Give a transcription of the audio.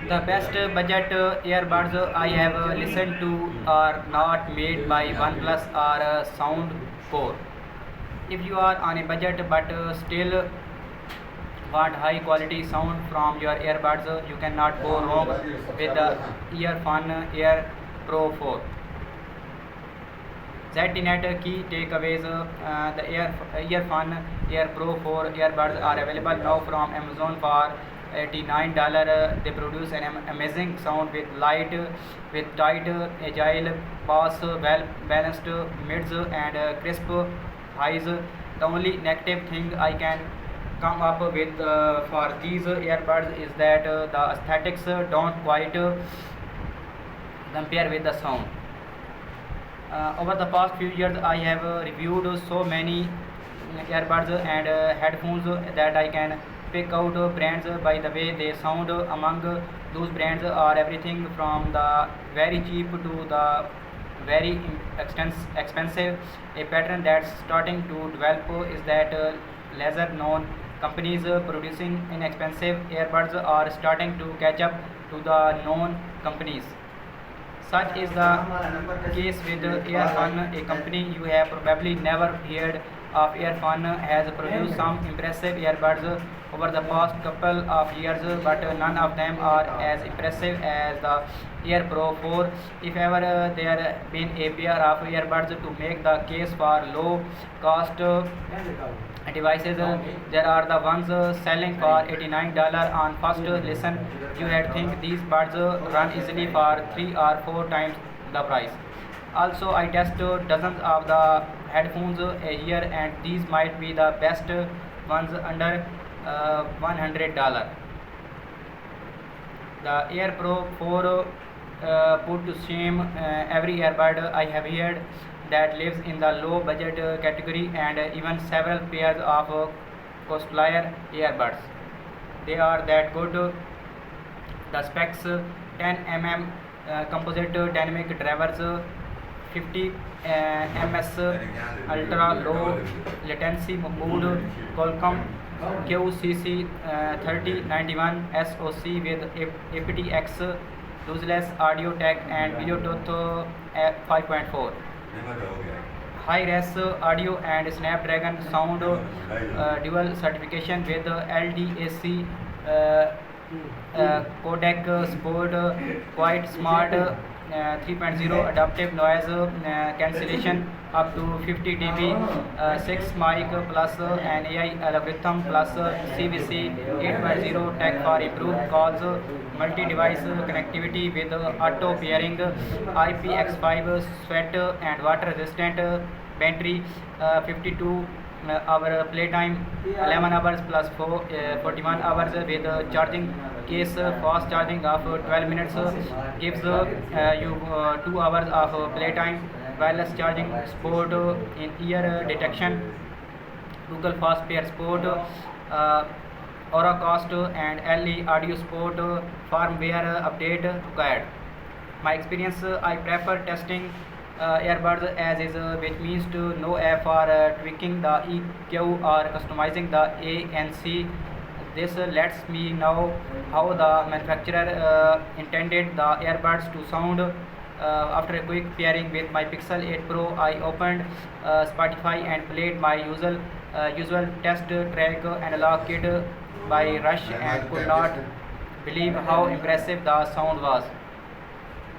The best budget earbuds I have listened to are not made by OnePlus or Soundcore. If you are on a budget but still want high quality sound from your earbuds, you cannot go wrong with the Earphone Air Pro 4. ZTNet key takeaways. The Earphone Air Pro 4 earbuds are available now from Amazon for $89. They produce an amazing sound with with tight, agile bass, well balanced mids, and crisp highs. The only negative thing I can come up with for these earbuds is that the aesthetics don't quite compare with the sound. Over the past few years, I have reviewed so many earbuds and headphones that I can pick out brands by the way they sound. Among those brands are everything from the very cheap to the very expensive. A pattern that's starting to develop is that lesser known companies producing inexpensive earbuds are starting to catch up to the known companies. Such is the case with Earphone, a company you have probably never heard of. Earphone has produced some impressive earbuds over the past couple of years, but none of them are as impressive as the Air Pro 4. If ever there been a pair of earbuds to make the case for low cost devices, there are the ones selling for $89 on first listen. You had think these buds run easily for 3 or 4 times the price. Also, I test dozens of the headphones a year, and these might be the best ones under $100. The Air Pro 4 put to shame every earbud I have heard that lives in the low budget category, and even several pairs of cosplayer earbuds. They are that good. The specs: 10 mm composite dynamic drivers, 50 ms ultra low latency mode, Qualcomm QCC 3091 SoC with aptX, lossless audio tech, and Bluetooth 5.4. High-res audio and Snapdragon sound dual certification with LDAC codec support, quite smart 3.0 adaptive noise cancellation up to 50 dB, 6 mic plus an AI algorithm plus CVC 8.0 tech for improved calls, multi-device connectivity with auto pairing, IPX5 sweat and water resistant, battery 52 hour playtime, 11 hours plus 41 hours with charging case. Fast charging of 12 minutes gives you 2 hours of playtime. Wireless charging support, in ear detection, Google Fast Pair support, Auracast and LE audio support, firmware update required. My experience: I prefer testing earbuds as is, which means to no app for tweaking the EQ or customizing the ANC. This lets me know how the manufacturer intended the earbuds to sound. After a quick pairing with my Pixel 8 Pro, I opened Spotify and played my usual test track Analog Kid by Rush, and could not believe how impressive the sound was.